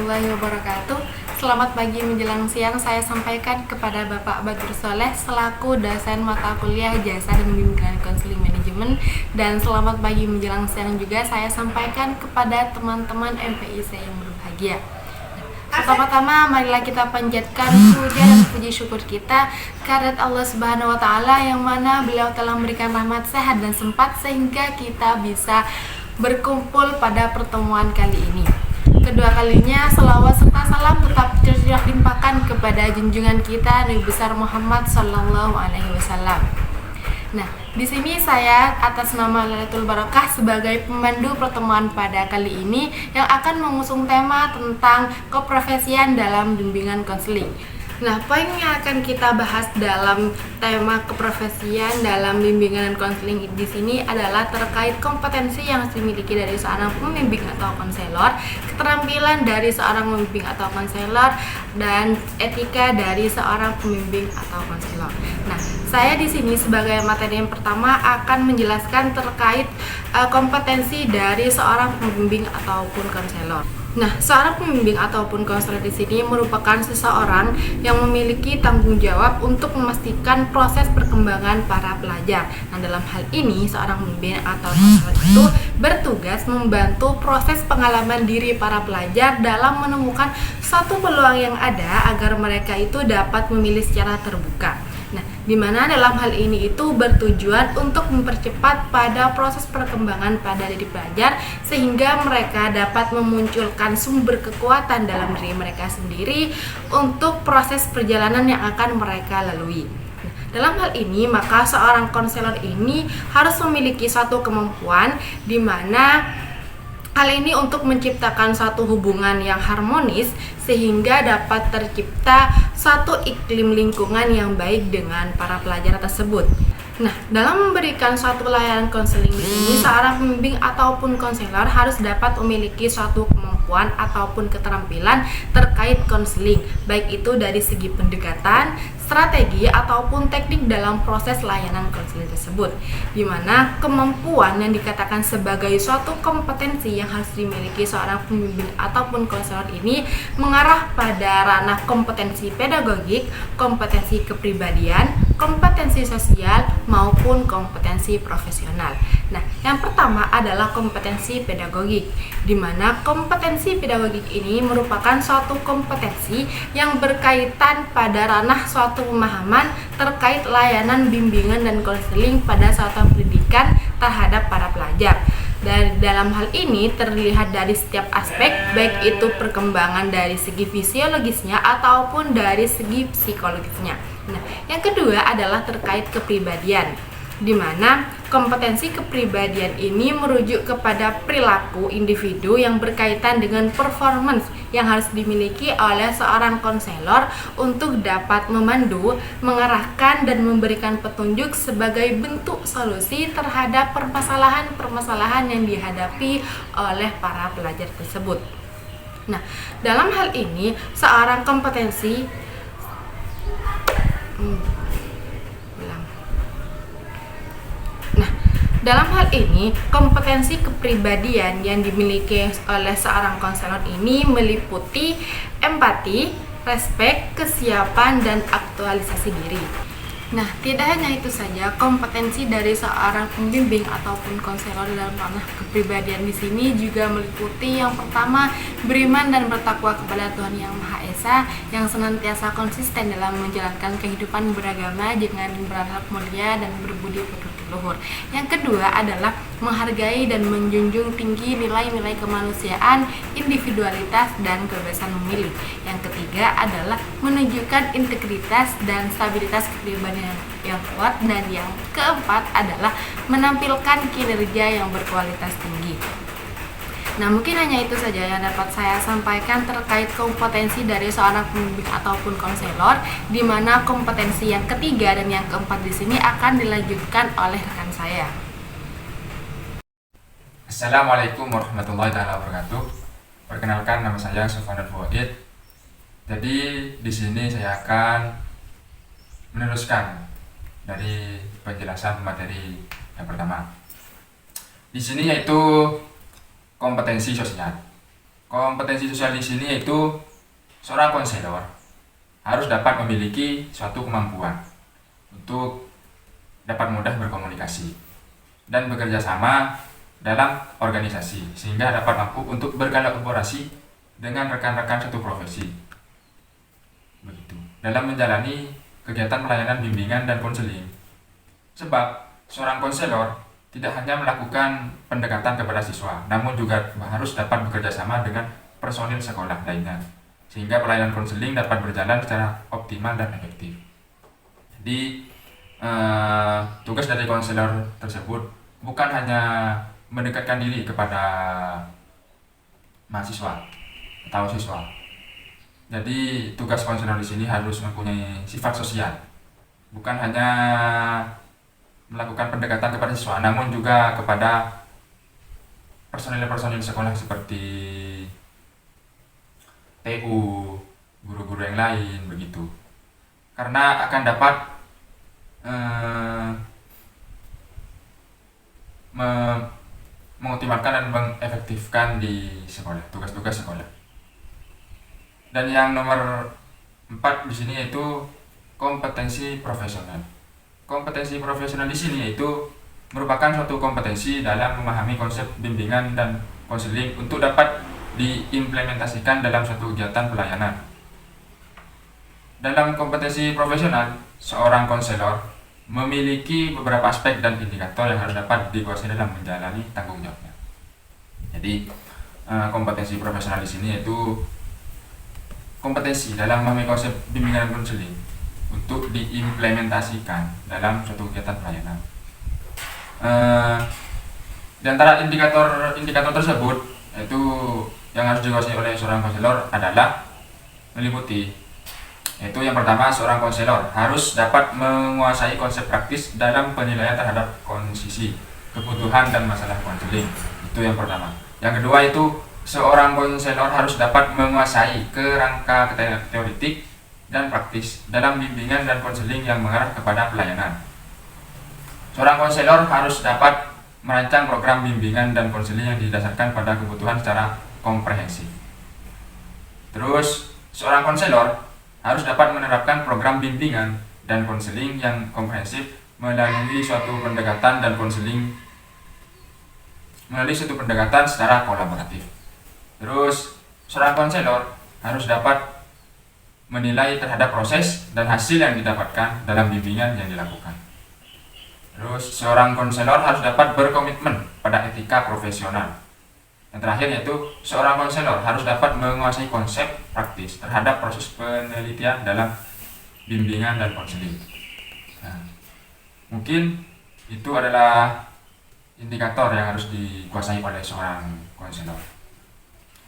warahmatullahi wabarakatuh. Selamat pagi menjelang siang saya sampaikan kepada Bapak Bagir Soleh selaku dosen mata kuliah Jasa dan Bimbingan Konseling Manajemen, dan selamat pagi menjelang siang juga saya sampaikan kepada teman-teman MPIC yang berbahagia. Pertama-tama marilah kita panjatkan puja dan puji syukur kita kehadirat Allah Subhanahu wa taala yang mana beliau telah memberikan rahmat, sehat dan sempat sehingga kita bisa berkumpul pada pertemuan kali ini. Kedua kalinya selawat serta salam tetap terlimpahkan kepada junjungan kita Nabi besar Muhammad sallallahu alaihi wasallam. Nah, di sini saya atas nama Lailatul Barakah sebagai pemandu pertemuan pada kali ini yang akan mengusung tema tentang keprofesian dalam bimbingan konseling. Nah, poin yang akan kita bahas dalam tema keprofesian dalam bimbingan konseling di sini adalah terkait kompetensi yang dimiliki dari seorang pembimbing atau konselor, keterampilan dari seorang pembimbing atau konselor, dan etika dari seorang pembimbing atau konselor. Nah, saya di sini sebagai materi yang pertama akan menjelaskan terkait kompetensi dari seorang pembimbing ataupun konselor. Nah, seorang pembimbing ataupun konselor di sini merupakan seseorang yang memiliki tanggung jawab untuk memastikan proses perkembangan para pelajar. Nah, dalam hal ini seorang pembimbing atau konselor itu bertugas membantu proses pengalaman diri para pelajar dalam menemukan suatu peluang yang ada agar mereka itu dapat memilih secara terbuka. Nah, di mana dalam hal ini itu bertujuan untuk mempercepat pada proses perkembangan pada diri pelajar sehingga mereka dapat memunculkan sumber kekuatan dalam diri mereka sendiri untuk proses perjalanan yang akan mereka lalui. Dalam hal ini, maka seorang konselor ini harus memiliki suatu kemampuan di mana hal ini untuk menciptakan suatu hubungan yang harmonis sehingga dapat tercipta suatu iklim lingkungan yang baik dengan para pelajar tersebut. Nah, dalam memberikan suatu layanan konseling di sini, seorang pembimbing ataupun konselor harus dapat memiliki suatu kemampuan ataupun keterampilan terkait konseling, baik itu dari segi pendekatan, strategi ataupun teknik dalam proses layanan konseling tersebut, di mana kemampuan yang dikatakan sebagai suatu kompetensi yang harus dimiliki seorang pembimbing ataupun konselor ini mengarah pada ranah kompetensi pedagogik, kompetensi kepribadian, kompetensi sosial maupun kompetensi profesional. Nah, yang pertama adalah kompetensi pedagogik, di mana kompetensi pedagogik ini merupakan suatu kompetensi yang berkaitan pada ranah suatu pemahaman terkait layanan bimbingan dan konseling pada suatu pendidikan terhadap para pelajar. Dan dalam hal ini terlihat dari setiap aspek, baik itu perkembangan dari segi fisiologisnya ataupun dari segi psikologisnya. Nah, yang kedua adalah terkait kepribadian, di mana kompetensi kepribadian ini merujuk kepada perilaku individu yang berkaitan dengan performance yang harus dimiliki oleh seorang konselor untuk dapat memandu, mengarahkan, dan memberikan petunjuk sebagai bentuk solusi terhadap permasalahan-permasalahan yang dihadapi oleh para pelajar tersebut. Nah, dalam hal ini seorang kompetensi Dalam hal ini, kompetensi kepribadian yang dimiliki oleh seorang konselor ini meliputi empati, respek, kesiapan, dan aktualisasi diri. Nah, tidak hanya itu saja, kompetensi dari seorang pembimbing ataupun konselor dalam ranah kepribadian di sini juga meliputi yang pertama, beriman dan bertakwa kepada Tuhan Yang Maha Esa, yang senantiasa konsisten dalam menjalankan kehidupan beragama dengan berakhlak mulia dan berbudi pekerti luhur. Yang kedua adalah menghargai dan menjunjung tinggi nilai-nilai kemanusiaan, individualitas, dan kebebasan memilih. Yang ketiga adalah menunjukkan integritas dan stabilitas kepribadian yang kuat, dan yang keempat adalah menampilkan kinerja yang berkualitas tinggi. Nah, mungkin hanya itu saja yang dapat saya sampaikan terkait kompetensi dari seorang pembimbing ataupun konselor, di mana kompetensi yang ketiga dan yang keempat di sini akan dilanjutkan oleh rekan saya. Assalamualaikum warahmatullahi wabarakatuh. Perkenalkan, nama saya Sofwan Fuadid. Jadi di sini saya akan meneruskan dari penjelasan materi yang pertama. Di sini yaitu kompetensi sosial. Kompetensi sosial di sini yaitu seorang konselor harus dapat memiliki suatu kemampuan untuk dapat mudah berkomunikasi dan bekerja sama dalam organisasi sehingga dapat mampu untuk berkolaborasi dengan rekan-rekan satu profesi. Begitu. Dalam menjalani kegiatan pelayanan bimbingan dan konseling. Sebab seorang konselor tidak hanya melakukan pendekatan kepada siswa, namun juga harus dapat bekerja sama dengan personil sekolah lainnya, sehingga pelayanan konseling dapat berjalan secara optimal dan efektif. Jadi, tugas dari konselor tersebut bukan hanya mendekatkan diri kepada mahasiswa atau siswa. Jadi, tugas konselor di sini harus mempunyai sifat sosial, bukan hanya melakukan pendekatan kepada siswa, namun juga kepada personil-personil sekolah seperti TU, guru-guru yang lain, begitu. Karena akan dapat mengoptimalkan dan mengefektifkan di sekolah, tugas-tugas sekolah. Dan yang nomor 4 di sini yaitu kompetensi profesional. Kompetensi profesional di sini yaitu merupakan suatu kompetensi dalam memahami konsep bimbingan dan konseling untuk dapat diimplementasikan dalam suatu kegiatan pelayanan. Dalam kompetensi profesional, seorang konselor memiliki beberapa aspek dan indikator yang harus dapat dikuasai dalam menjalani tanggung jawabnya. Jadi, kompetensi profesional di sini yaitu kompetensi dalam memahami konsep bimbingan dan konseling untuk diimplementasikan dalam suatu kegiatan pelayanan. Di antara indikator tersebut, yaitu yang harus dikuasai oleh seorang konselor adalah meliputi, yaitu yang pertama, seorang konselor harus dapat menguasai konsep praktis dalam penilaian terhadap kondisi, kebutuhan, dan masalah konseling. Itu yang pertama. Yang kedua itu seorang konselor harus dapat menguasai kerangka teoretik dan praktis dalam bimbingan dan konseling yang mengarah kepada pelayanan. Seorang konselor harus dapat merancang program bimbingan dan konseling yang didasarkan pada kebutuhan secara komprehensif. Terus, seorang konselor harus dapat menerapkan program bimbingan dan konseling yang komprehensif melalui suatu pendekatan secara kolaboratif. Terus, seorang konselor harus dapat menilai terhadap proses dan hasil yang didapatkan dalam bimbingan yang dilakukan. Terus, seorang konselor harus dapat berkomitmen pada etika profesional. Yang terakhir yaitu seorang konselor harus dapat menguasai konsep praktis terhadap proses penelitian dalam bimbingan dan konseling. Nah, mungkin itu adalah indikator yang harus dikuasai oleh seorang konselor.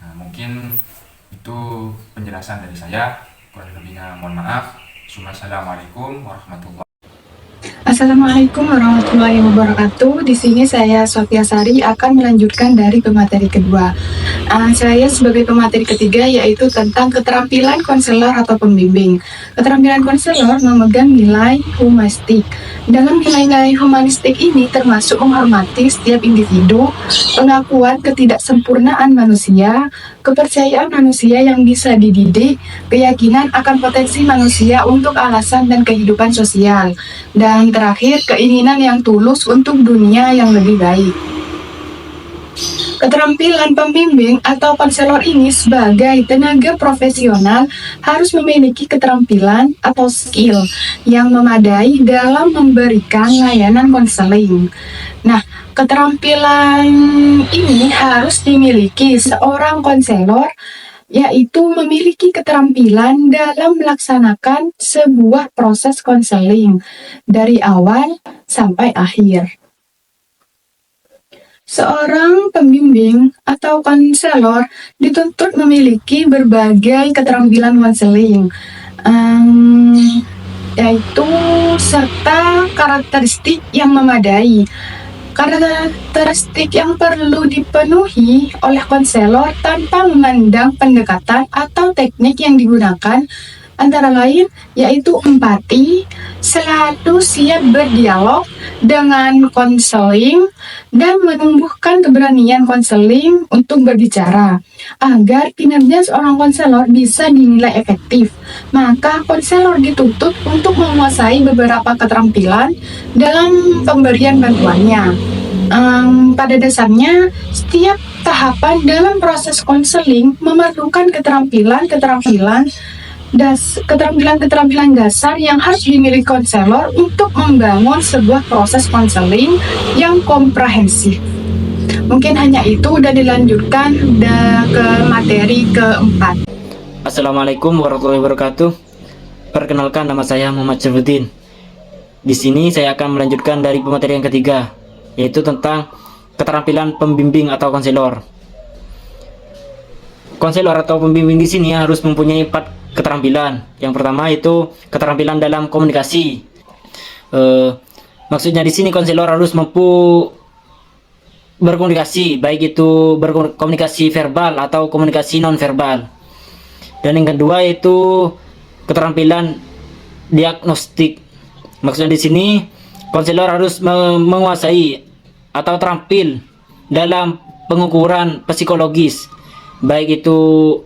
Nah, mungkin itu penjelasan dari saya. Kurang lebihnya mohon maaf. Assalamualaikum warahmatullahi wabarakatuh. Assalamualaikum warahmatullahi wabarakatuh. Di sini saya Sofia Sari akan melanjutkan dari pemateri kedua. Saya sebagai pemateri ketiga yaitu tentang keterampilan konselor atau pembimbing. Keterampilan konselor memegang nilai humanistik. Dalam nilai-nilai humanistik ini termasuk menghormati setiap individu, pengakuan ketidaksempurnaan manusia, kepercayaan manusia yang bisa dididik, keyakinan akan potensi manusia untuk alasan dan kehidupan sosial, dan terakhir, keinginan yang tulus untuk dunia yang lebih baik. Keterampilan pembimbing atau konselor ini sebagai tenaga profesional harus memiliki keterampilan atau skill yang memadai dalam memberikan layanan konseling. Nah, keterampilan ini harus dimiliki seorang konselor, yaitu memiliki keterampilan dalam melaksanakan sebuah proses konseling dari awal sampai akhir. Seorang pembimbing atau konselor dituntut memiliki berbagai keterampilan konseling, yaitu serta karakteristik yang memadai. Karakteristik yang perlu dipenuhi oleh konselor tanpa memandang pendekatan atau teknik yang digunakan antara lain yaitu empati, selalu siap berdialog dengan konseling, dan menumbuhkan keberanian konseling untuk berbicara. Agar kinerja seorang konselor bisa dinilai efektif, maka konselor dituntut untuk menguasai beberapa keterampilan dalam pemberian bantuannya. Pada dasarnya, setiap tahapan dalam proses konseling memerlukan keterampilan-keterampilan dasar yang harus dimiliki konselor untuk membangun sebuah proses konseling yang komprehensif. Mungkin hanya itu, dan dilanjutkan ke materi keempat. Assalamualaikum warahmatullahi wabarakatuh. Perkenalkan, nama saya Muhammad Syafruddin. Di sini saya akan melanjutkan dari pemateri yang ketiga, yaitu tentang keterampilan pembimbing atau konselor. Konselor atau pembimbing di sini harus mempunyai 4 keterampilan. Yang pertama itu keterampilan dalam komunikasi. Maksudnya di sini konselor harus mampu berkomunikasi, baik itu berkomunikasi verbal atau komunikasi non verbal. Dan yang kedua itu keterampilan diagnostik. Maksudnya di sini konselor harus menguasai atau terampil dalam pengukuran psikologis, baik itu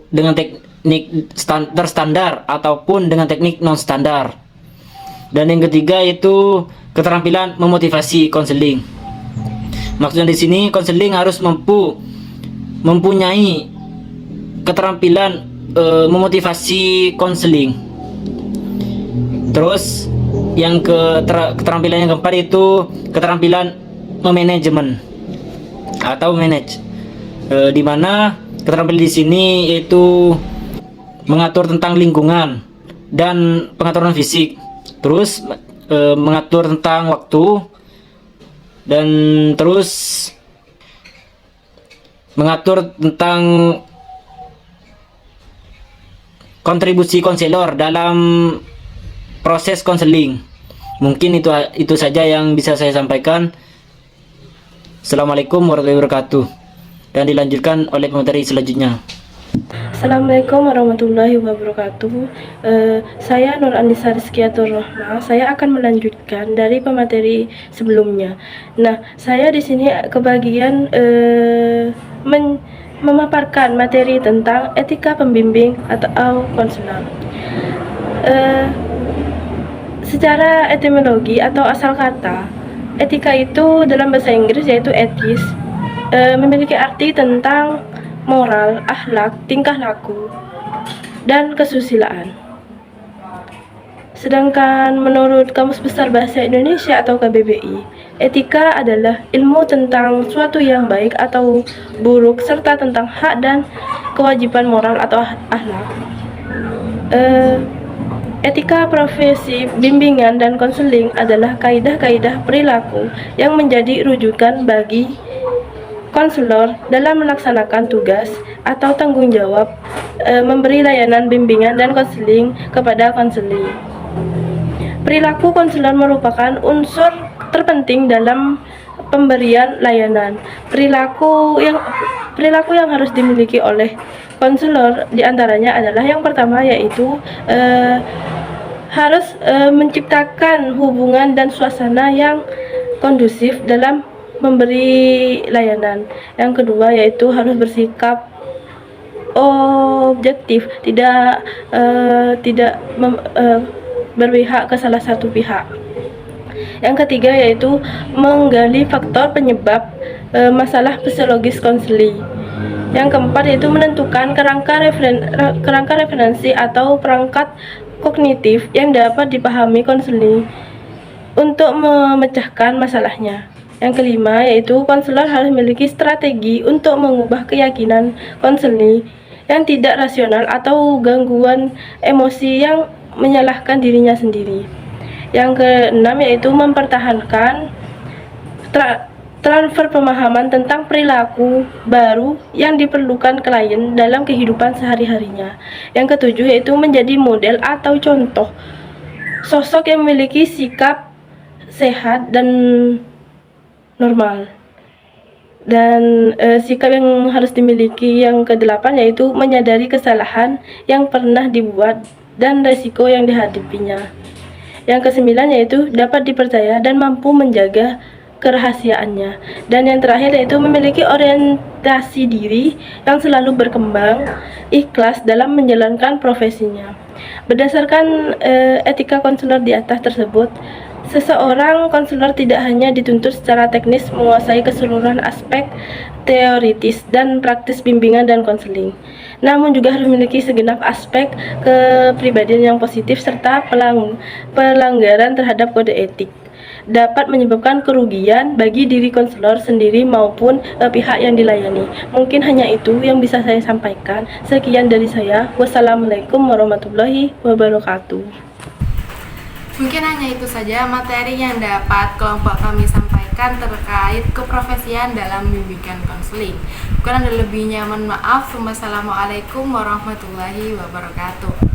dengan teknik standar ataupun dengan teknik non standar. Dan yang ketiga itu keterampilan memotivasi konseling. Maksudnya di sini konseling harus mempunyai keterampilan memotivasi konseling. Terus yang keterampilan yang keempat itu keterampilan memanajemen atau manage, di mana keterampilan di sini yaitu mengatur tentang lingkungan dan pengaturan fisik, terus mengatur tentang waktu, dan terus mengatur tentang kontribusi konselor dalam proses konseling. Mungkin itu saja yang bisa saya sampaikan. Assalamualaikum warahmatullahi wabarakatuh. Dan dilanjutkan oleh pemateri selanjutnya. Assalamualaikum warahmatullahi wabarakatuh. Saya Nur Anissa Rizkiatur Rahma. Saya akan melanjutkan dari pemateri sebelumnya. Nah, saya di sini kebagian memaparkan materi tentang etika pembimbing atau konselor. Secara etimologi atau asal kata, etika itu dalam bahasa Inggris yaitu etis, memiliki arti tentang moral, akhlak, tingkah laku, dan kesusilaan. Sedangkan menurut Kamus Besar Bahasa Indonesia atau KBBI, etika adalah ilmu tentang suatu yang baik atau buruk serta tentang hak dan kewajiban moral atau akhlak. Etika profesi bimbingan dan konseling adalah kaidah-kaidah perilaku yang menjadi rujukan bagi konselor dalam melaksanakan tugas atau tanggung jawab memberi layanan bimbingan dan konseling kepada konseling. Perilaku konselor merupakan unsur terpenting dalam pemberian layanan. Perilaku yang harus dimiliki oleh konselor diantaranya adalah yang pertama yaitu harus menciptakan hubungan dan suasana yang kondusif dalam memberi layanan. Yang kedua yaitu harus bersikap objektif, tidak berpihak ke salah satu pihak. Yang ketiga yaitu menggali faktor penyebab masalah psikologis konseling. Yang keempat yaitu menentukan kerangka referensi atau perangkat kognitif yang dapat dipahami konseling untuk memecahkan masalahnya. Yang kelima yaitu konselor harus memiliki strategi untuk mengubah keyakinan konseling yang tidak rasional atau gangguan emosi yang menyalahkan dirinya sendiri. Yang keenam yaitu mempertahankan transfer pemahaman tentang perilaku baru yang diperlukan klien dalam kehidupan sehari-harinya. Yang ketujuh yaitu menjadi model atau contoh sosok yang memiliki sikap sehat dan normal. Dan sikap yang harus dimiliki yang kedelapan yaitu menyadari kesalahan yang pernah dibuat dan resiko yang dihadapinya. Yang kesembilan yaitu dapat dipercaya dan mampu menjaga kerahasiaannya. Dan yang terakhir yaitu memiliki orientasi diri yang selalu berkembang, ikhlas dalam menjalankan profesinya. Berdasarkan etika konselor di atas tersebut, seseorang konselor tidak hanya dituntut secara teknis menguasai keseluruhan aspek teoritis dan praktis bimbingan dan konseling, namun juga harus memiliki segenap aspek kepribadian yang positif serta pelanggaran terhadap kode etik dapat menyebabkan kerugian bagi diri konselor sendiri maupun pihak yang dilayani. Mungkin hanya itu yang bisa saya sampaikan. Sekian dari saya. Wassalamualaikum warahmatullahi wabarakatuh. Mungkin hanya itu saja materi yang dapat kelompok kami sampaikan terkait keprofesian dalam bimbingan konseling. Kurang dan lebihnya mohon maaf. Wassalamualaikum warahmatullahi wabarakatuh.